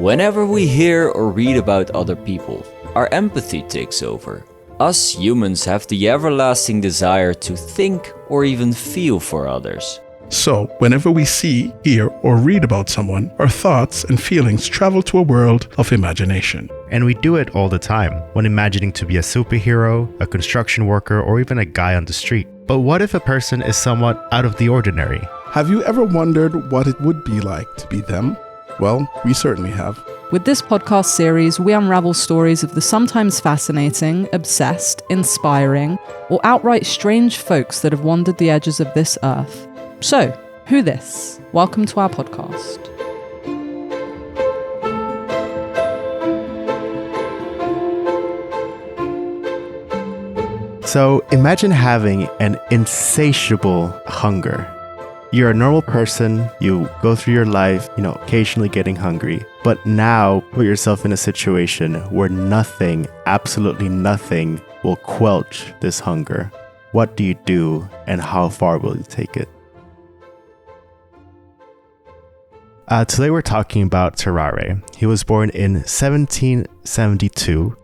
Whenever we hear or read about other people, our empathy takes over. Us humans have the everlasting desire to think or even feel for others. So, whenever we see, hear, or read about someone, our thoughts and feelings travel to a world of imagination. And we do it all the time, when imagining to be a superhero, a construction worker, or even a guy on the street. But what if a person is somewhat out of the ordinary? Have you ever wondered what it would be like to be them? Well, we certainly have. With this podcast series, we unravel stories of the sometimes fascinating, obsessed, inspiring, or outright strange folks that have wandered the edges of this earth. So, who this? Welcome to our podcast. So imagine having an insatiable hunger. You're a normal person, you go through your life, occasionally getting hungry, but now put yourself in a situation where nothing, absolutely nothing, will quench this hunger. What do you do and how far will you take it? Today we're talking about Tarrare. He was born in 1772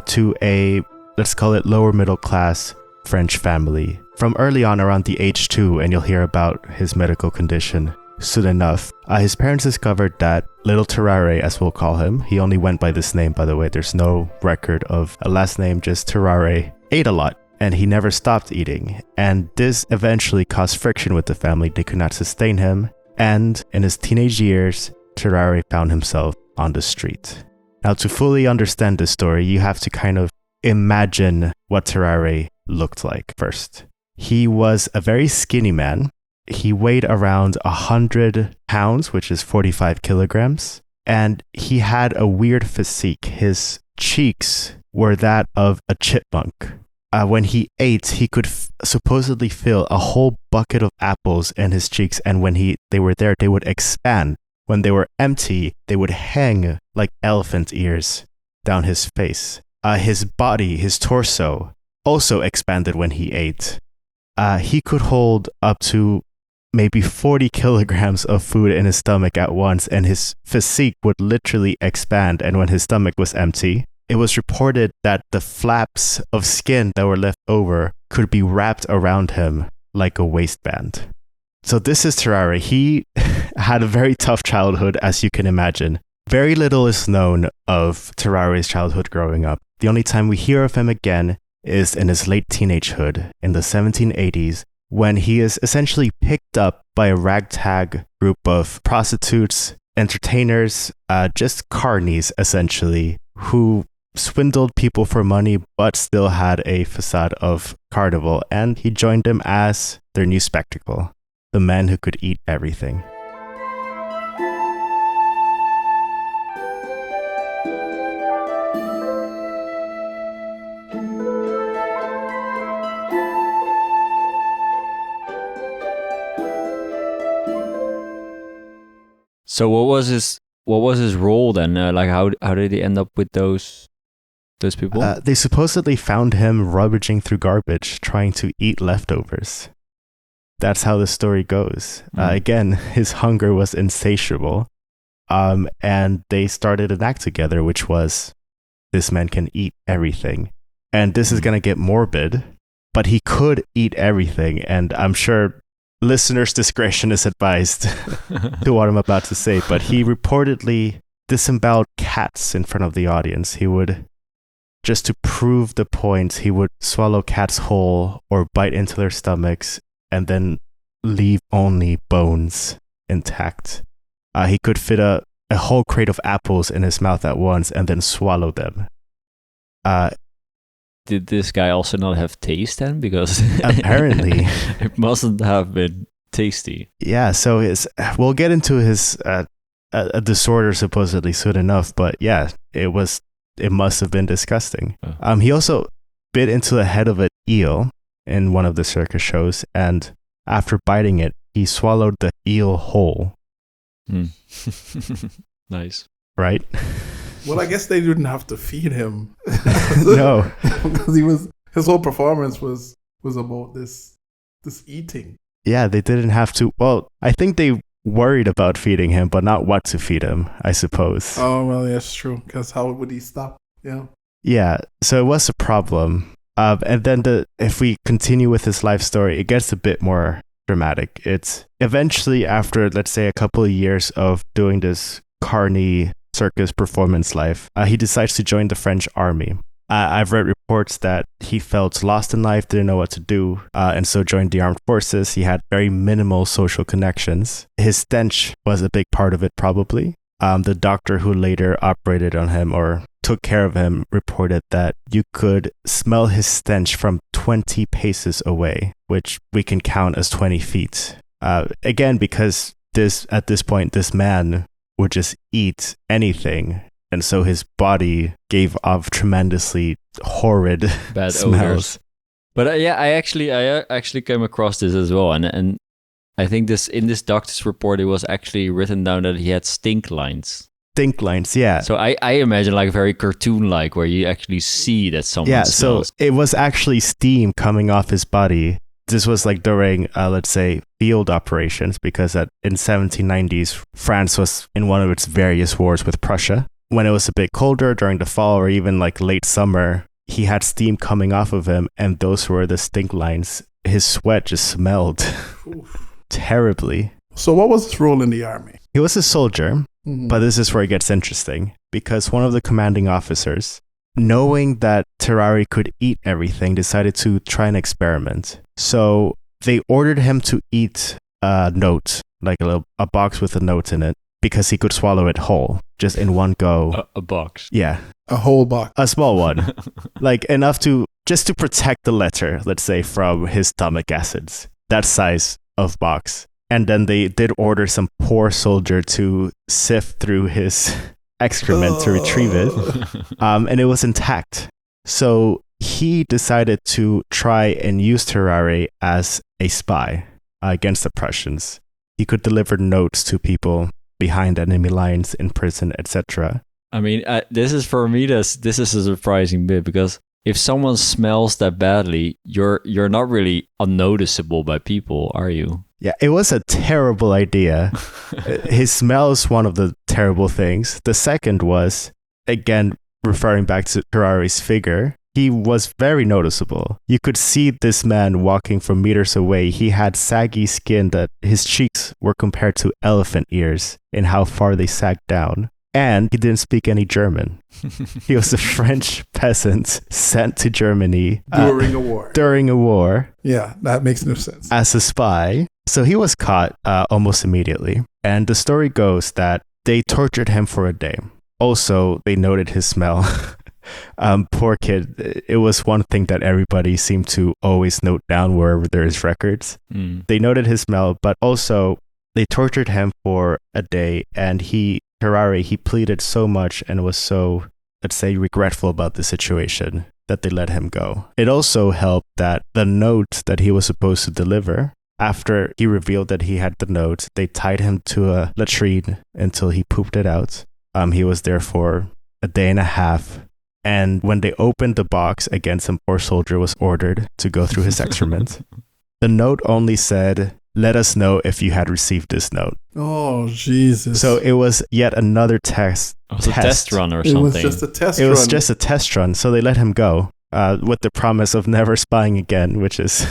to a, let's call it, lower middle class French family. From early on, around the age 2, and you'll hear about his medical condition soon enough, his parents discovered that little Tarrare, as we'll call him, he only went by this name, by the way, there's no record of a last name, just Tarrare, ate a lot, and he never stopped eating. And this eventually caused friction with the family. They could not sustain him, and in his teenage years, Tarrare found himself on the street. Now, to fully understand this story, you have to kind of imagine what Tarrare looked like first. He was a very skinny man. He weighed around 100 pounds, which is 45 kilograms. And he had a weird physique. His cheeks were that of a chipmunk. When he ate, he could supposedly fill a whole bucket of apples in his cheeks. And when they were there, they would expand. When they were empty, they would hang like elephant ears down his face. His body, his torso, also expanded when he ate. He could hold up to maybe 40 kilograms of food in his stomach at once, and his physique would literally expand. And when his stomach was empty, it was reported that the flaps of skin that were left over could be wrapped around him like a waistband. So this is Tarrare. He had a very tough childhood, as you can imagine. Very little is known of Tarrare's childhood growing up. The only time we hear of him again is in his late teenagehood in the 1780s, when he is essentially picked up by a ragtag group of prostitutes, entertainers, just carnies essentially, who swindled people for money but still had a facade of carnival, and he joined them as their new spectacle, the man who could eat everything. So what was his role then? How did he end up with those people? They supposedly found him rummaging through garbage, trying to eat leftovers. That's how the story goes. Again, his hunger was insatiable, and they started an act together, which was, this man can eat everything. And this is gonna get morbid, but he could eat everything, and I'm sure listeners' discretion is advised to what I'm about to say, but he reportedly disemboweled cats in front of the audience. He would, just to prove the point, he would swallow cats whole or bite into their stomachs and then leave only bones intact. He could fit a whole crate of apples in his mouth at once and then swallow them. Did this guy also not have taste then? Because apparently it mustn't have been tasty. Yeah, so we'll get into his a disorder supposedly soon enough, but yeah, it must have been disgusting. He also bit into the head of an eel in one of the circus shows, and after biting it, he swallowed the eel whole. Nice. Right? Well, I guess they didn't have to feed him. No. Because his whole performance was about this eating. Yeah, they didn't have to. Well, I think they worried about feeding him, but not what to feed him, I suppose. Oh, well, that's true. Because how would he stop? Yeah. Yeah, so it was a problem. And then if we continue with his life story, it gets a bit more dramatic. It's eventually after, let's say, a couple of years of doing this carny circus performance life, he decides to join the French army. I've read reports that he felt lost in life, didn't know what to do, and so joined the armed forces. He had very minimal social connections. His stench was a big part of it, probably. The doctor who later operated on him or took care of him reported that you could smell his stench from 20 paces away, which we can count as 20 feet. Again, because at this point, this man would just eat anything. And so his body gave off tremendously horrid Bad smells. odors. But I actually came across this as well, and I think in this doctor's report it was actually written down that he had stink lines. Stink lines, yeah. So I imagine like very cartoon-like, where you actually see that someone smells. So it was actually steam coming off his body. This was like during, let's say, field operations, because in 1790s, France was in one of its various wars with Prussia. When it was a bit colder during the fall or even like late summer, he had steam coming off of him, and those were the stink lines. His sweat just smelled terribly. So what was his role in the army? He was a soldier, but this is where it gets interesting, because one of the commanding officers, knowing that Tarrare could eat everything, decided to try an experiment. So they ordered him to eat a note, like a box with a note in it, because he could swallow it whole, just in one go. A box. Yeah. A whole box. A small one. Like enough to protect the letter, let's say, from his stomach acids. That size of box. And then they did order some poor soldier to sift through his excrement to retrieve it. And it was intact. So he decided to try and use Tarrare as a spy against the Prussians. He could deliver notes to people behind enemy lines, in prison, etc. I mean, this is for me. This is a surprising bit, because if someone smells that badly, you're not really unnoticeable by people, are you? Yeah, it was a terrible idea. His smell is one of the terrible things. The second was, again, referring back to Tarrare's figure, he was very noticeable. You could see this man walking from meters away. He had saggy skin that his cheeks were compared to elephant ears in how far they sagged down. And he didn't speak any German. He was a French peasant sent to Germany During a war. During a war. Yeah, that makes no sense. As a spy. So he was caught almost immediately. And the story goes that they tortured him for a day. Also, they noted his smell. Poor kid. It was one thing that everybody seemed to always note down wherever there is records. They noted his smell, but also they tortured him for a day, and Tarrare, he pleaded so much and was so, let's say, regretful about the situation that they let him go. It also helped that the note that he was supposed to deliver, after he revealed that he had the note, they tied him to a latrine until he pooped it out. He was there for a day and a half. And when they opened the box, again, some poor soldier was ordered to go through his excrement. The note only said, "Let us know if you had received this note." Oh, Jesus. So it was yet another test. It was a test run or something. It was just a test It run. was just a test run. So they let him go with the promise of never spying again, which is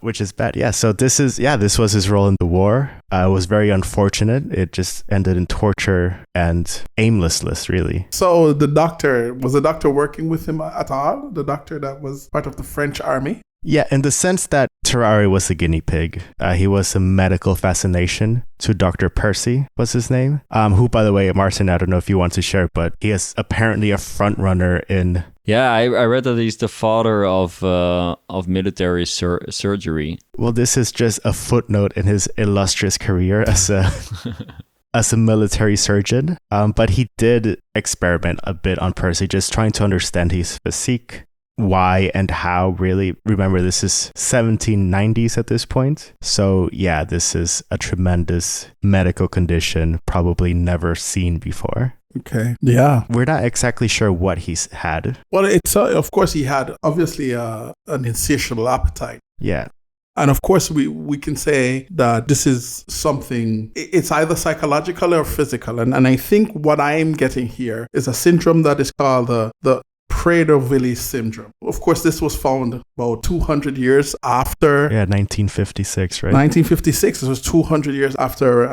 which is bad. Yeah. So this was his role in the war. It was very unfortunate. It just ended in torture and aimlessness, really. So was the doctor working with him at all? The doctor that was part of the French army? Yeah, in the sense that Tarrare was a guinea pig. He was a medical fascination to Dr. Percy, was his name. Who, by the way, Martin, I don't know if you want to share, but he is apparently a front runner in... Yeah, I read that he's the father of military surgery. Well, this is just a footnote in his illustrious career as a military surgeon. But he did experiment a bit on Percy, just trying to understand his physique. Why and how, really. Remember, this is 1790s at this point. So yeah, this is a tremendous medical condition, probably never seen before. Okay. Yeah. We're not exactly sure what he's had. Well, it's of course he had obviously an insatiable appetite. Yeah. And of course, we can say that this is something, it's either psychological or physical. And I think what I'm getting here is a syndrome that is called the Prader-Willi syndrome. Of course, this was found about 200 years after. Yeah, 1956, right? 1956. It was 200 years after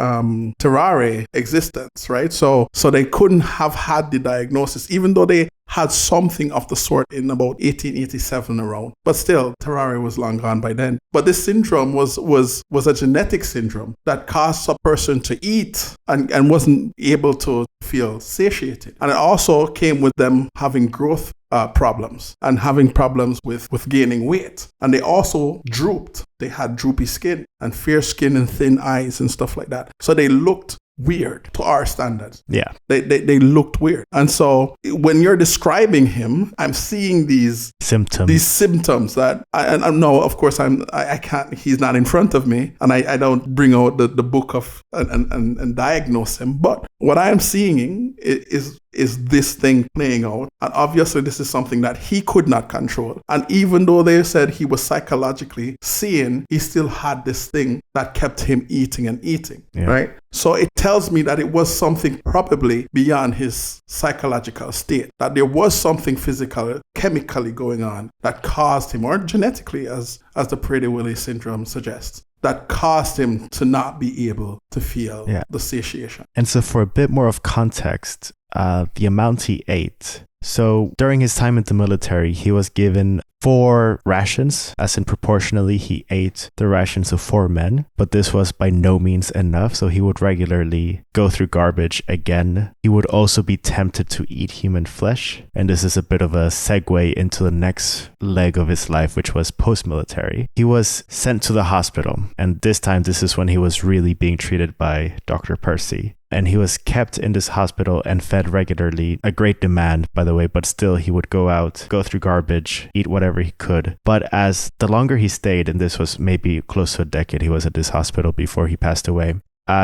Tarrare existence, right? So they couldn't have had the diagnosis, even though they had something of the sort in about 1887 around. But still, Tarrare was long gone by then. But this syndrome was a genetic syndrome that caused a person to eat and wasn't able to feel satiated. And it also came with them having growth problems and having problems with gaining weight. And they also drooped. They had droopy skin and fair skin and thin eyes and stuff like that. So they looked weird to our standards. Yeah. They looked weird. And so when you're describing him, I'm seeing these symptoms that I know, of course, I can't, he's not in front of me, and I don't bring out the book of and diagnose him. But what I am seeing is this thing playing out. And obviously this is something that he could not control. And even though they said he was psychologically sane, he still had this thing that kept him eating and eating, right? So it tells me that it was something probably beyond his psychological state, that there was something physical, chemically going on that caused him, or genetically, as the Prader-Willi syndrome suggests, that caused him to not be able to feel the satiation. And so for a bit more of context, the amount he ate. So during his time in the military, he was given 4 rations, as in proportionally he ate the rations of 4 men, but this was by no means enough, so he would regularly go through garbage again. He would also be tempted to eat human flesh, and this is a bit of a segue into the next leg of his life, which was post-military. He was sent to the hospital, and this time this is when he was really being treated by Dr. Percy. And he was kept in this hospital and fed regularly. A great demand, by the way, but still he would go out, go through garbage, eat whatever he could. But as the longer he stayed, and this was maybe close to a decade he was at this hospital before he passed away,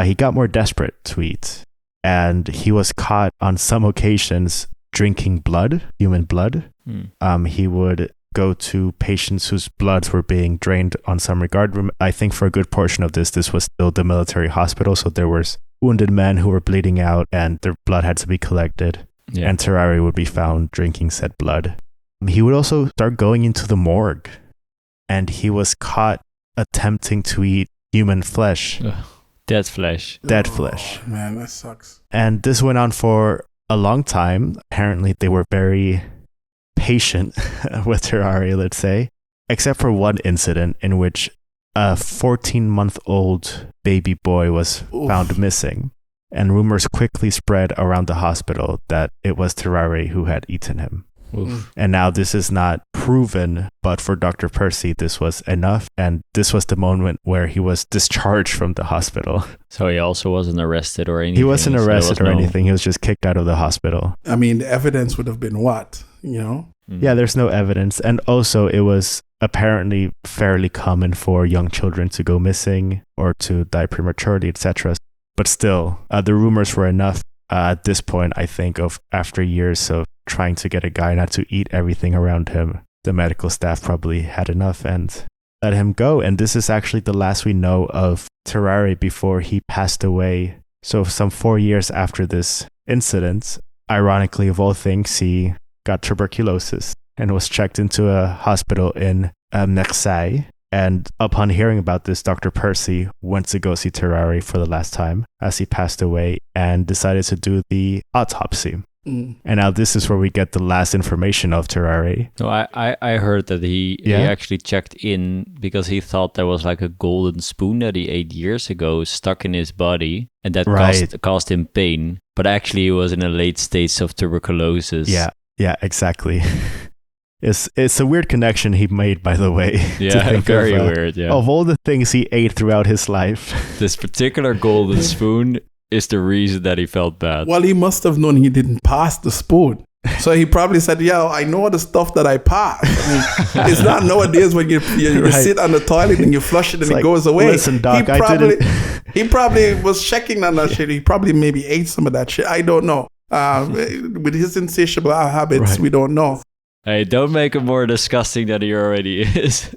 he got more desperate to eat. And he was caught on some occasions drinking blood, human blood. He would go to patients whose bloods were being drained on some regard. I think for a good portion of this was still the military hospital, so there was wounded men who were bleeding out and their blood had to be collected. And Tarrare would be found drinking said blood. He would also start going into the morgue, and he was caught attempting to eat human flesh. Dead flesh. Dead flesh. Man, that sucks. And this went on for a long time. Apparently they were very patient with Tarrare, let's say, except for one incident in which a 14-month-old baby boy was found missing, and rumors quickly spread around the hospital that it was Tarrare who had eaten him. And now this is not proven, but for Dr. Percy, this was enough, and this was the moment where he was discharged from the hospital. So he also wasn't arrested or anything? He wasn't arrested or anything. He was just kicked out of the hospital. I mean, the evidence would have been what, Yeah, there's no evidence. And also it was apparently fairly common for young children to go missing or to die prematurely, etc. But still, the rumors were enough at this point, I think, of after years of trying to get a guy not to eat everything around him. The medical staff probably had enough and let him go. And this is actually the last we know of Tarrare before he passed away. So some 4 years after this incident, ironically of all things, he got tuberculosis and was checked into a hospital in Marseille. And upon hearing about this, Dr. Percy went to go see Tarrare for the last time as he passed away and decided to do the autopsy. And now this is where we get the last information of Tarrare. No, I heard that he actually checked in because he thought there was like a golden spoon that he ate years ago stuck in his body, and that caused him pain. But actually he was in a late stage of tuberculosis. Yeah, exactly. It's a weird connection he made, by the way. Yeah, very weird, yeah. Of all the things he ate throughout his life. This particular golden spoon is the reason that he felt bad. Well, he must have known he didn't pass the spoon. So he probably said, I know the stuff that I pass. I mean, it's not nowadays when you sit on the toilet and you flush it and it goes away. Listen, Doc, he probably was checking on that shit. He probably maybe ate some of that shit. I don't know. With his insatiable habits, we don't know. Hey, don't make him more disgusting than he already is.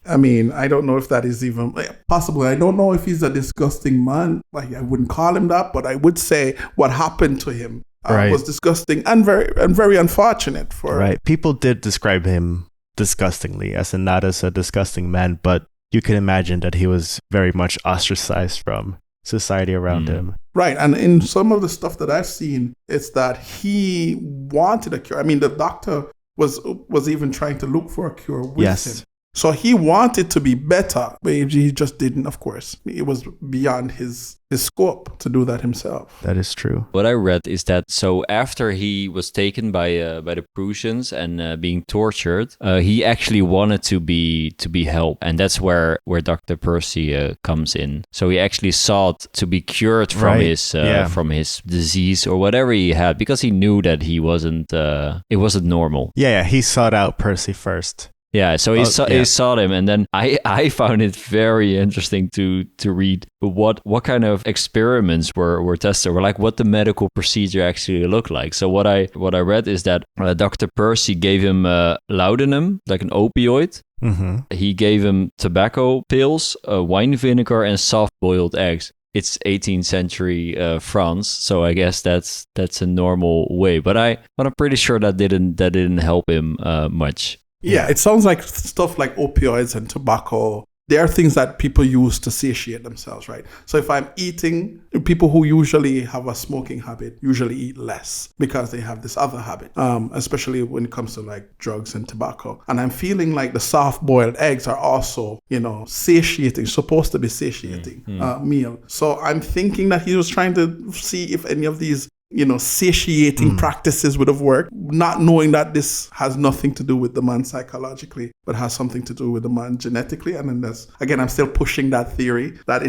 I mean, I don't know if that is even possible. I don't know if he's a disgusting man. Like, I wouldn't call him that, but I would say what happened to him was disgusting and very unfortunate for. Right. People did describe him disgustingly, as in not as a disgusting man, but you can imagine that he was very much ostracized from society around him. Right. And in some of the stuff that I've seen, it's that he wanted a cure. I mean, the doctor was even trying to look for a cure with him. So he wanted to be better, but he just didn't, of course. It was beyond his scope to do that himself. That is true. What I read is that so after he was taken by the Prussians and being tortured, he actually wanted to be helped, and that's where Dr. Percy comes in. So he actually sought to be cured from his disease or whatever he had, because he knew that it wasn't normal. Yeah, he sought out Percy first. Yeah, so he saw him, and then I found it very interesting to read what kind of experiments were tested, or like what the medical procedure actually looked like. So what I read is that Dr. Percy gave him laudanum, like an opioid. Mm-hmm. He gave him tobacco pills, wine vinegar, and soft-boiled eggs. It's 18th century France, so I guess that's a normal way. But I'm pretty sure that didn't help him much. Yeah, it sounds like stuff like opioids and tobacco. They are things that people use to satiate themselves, right? So if I'm eating, people who usually have a smoking habit usually eat less because they have this other habit, especially when it comes to like drugs and tobacco. And I'm feeling like the soft-boiled eggs are also, satiating, supposed to be satiating meal. So I'm thinking that he was trying to see if any of these satiating practices would have worked, not knowing that this has nothing to do with the man psychologically, but has something to do with the man genetically. And then that's, again, I'm still pushing that theory that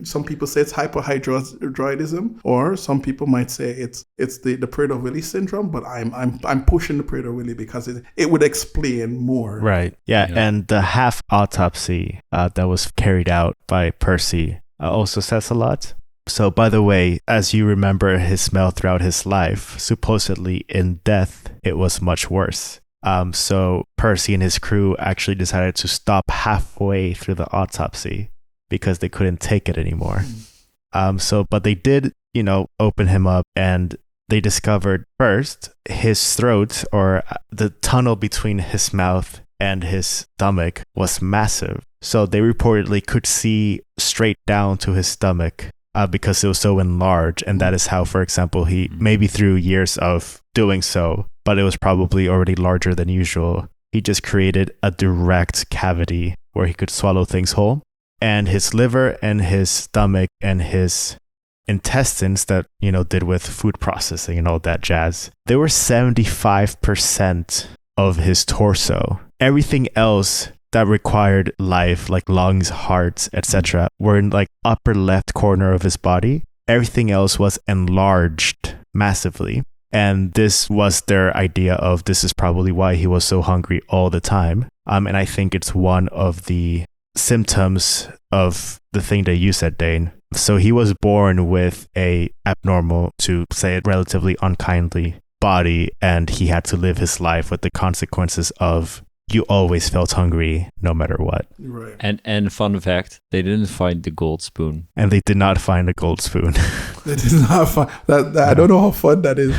some people say it's hyperhidroidism, or some people might say it's the Prader-Willi syndrome, but I'm pushing the Prader-Willi because it would explain more. Right. Yeah. And the half autopsy that was carried out by Percy also says a lot. So, by the way, as you remember his smell throughout his life, supposedly in death, it was much worse. So Percy and his crew actually decided to stop halfway through the autopsy because they couldn't take it anymore. But they did, open him up, and they discovered first his throat, or the tunnel between his mouth and his stomach, was massive. So they reportedly could see straight down to his stomach. Because it was so enlarged, and that is how, for example, he, maybe through years of doing so, but it was probably already larger than usual, he just created a direct cavity where he could swallow things whole. And his liver and his stomach and his intestines that, did with food processing and all that jazz, they were 75% of his torso. Everything else that required life, like lungs, hearts, etc., were in like upper left corner of his body. Everything else was enlarged massively. And this was their idea of this is probably why he was so hungry all the time. And I think it's one of the symptoms of the thing that you said, Dane. So he was born with a abnormal, to say it relatively unkindly, body, and he had to live his life with the consequences of you always felt hungry no matter what. Right. And fun fact, they didn't find the gold spoon. And they did not find the gold spoon. They did not find that. I don't know how fun that is,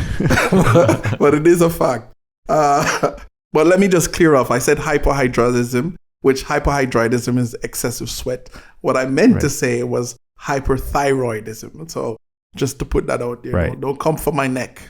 but it is a fact. But let me just clear off. I said hyperhidroidism, which hyperhidroidism is excessive sweat. What I meant to say was hyperthyroidism. So just to put that out there, don't come for my neck.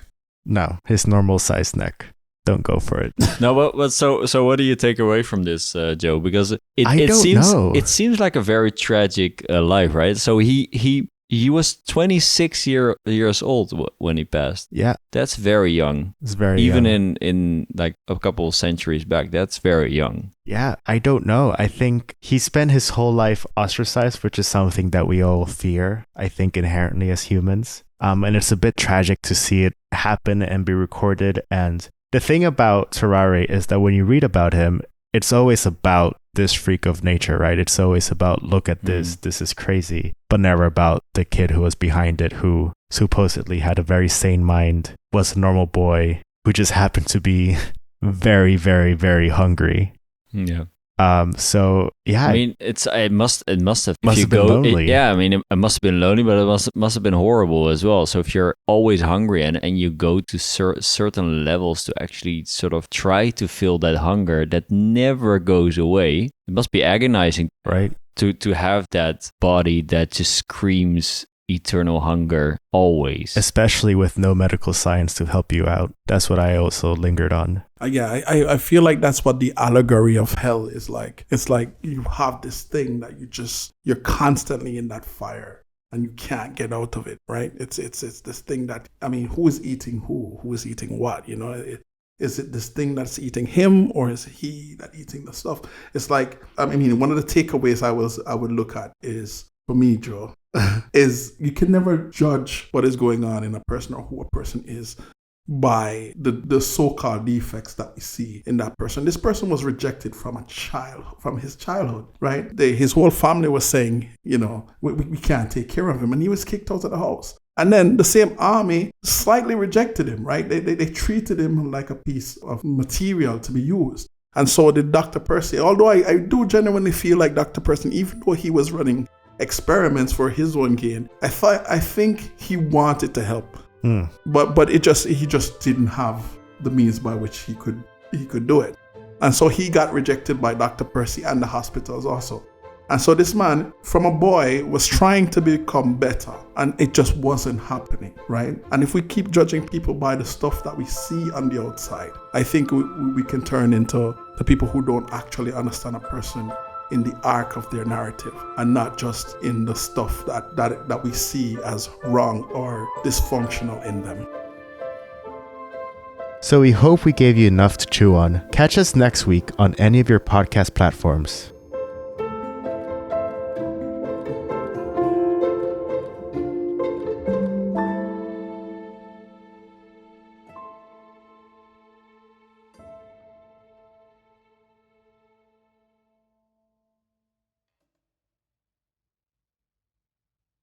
No, his normal sized neck. Don't go for it. No, but so what do you take away from this, Joe? Because it seems like a very tragic life, right? So he was 26 years old when he passed. Yeah, that's very young. It's very even young. in like a couple of centuries back. That's very young. Yeah, I don't know. I think he spent his whole life ostracized, which is something that we all fear, I think, inherently as humans. And it's a bit tragic to see it happen and be recorded. And the thing about Tarrare is that when you read about him, it's always about this freak of nature, right? It's always about, look at this, this is crazy, but never about the kid who was behind it, who supposedly had a very sane mind, was a normal boy, who just happened to be very, very, very hungry. Yeah. So yeah, I mean, it must have been lonely. It must have been lonely, but it must have been horrible as well. So if you're always hungry and you go to certain levels to actually sort of try to fill that hunger that never goes away, it must be agonizing, right? To have that body that just screams eternal hunger always, especially with no medical science to help you out. That's what I also lingered on. I feel like that's what the allegory of hell is like. It's like you have this thing that you're constantly in that fire and you can't get out of it, right? It's this thing that, I mean, who is eating who is eating what, you know? Is it this thing that's eating him, or is he that eating the stuff? It's like, I mean, one of the takeaways I would look at is, for me, Joe, is you can never judge what is going on in a person or who a person is by the so-called defects that we see in that person. This person was rejected from his childhood, right? His whole family was saying, you know, we can't take care of him, and he was kicked out of the house. And then the same army slightly rejected him, right? They treated him like a piece of material to be used. And so did Dr. Percy. Although I do genuinely feel like Dr. Percy, even though he was running experiments for his own gain, I think he wanted to help. But he just didn't have the means by which he could do it. And so he got rejected by Dr. Percy and the hospitals also. And so this man, from a boy, was trying to become better, and it just wasn't happening, right? And if we keep judging people by the stuff that we see on the outside, I think we can turn into the people who don't actually understand a person in the arc of their narrative, and not just in the stuff that we see as wrong or dysfunctional in them. So we hope we gave you enough to chew on. Catch us next week on any of your podcast platforms.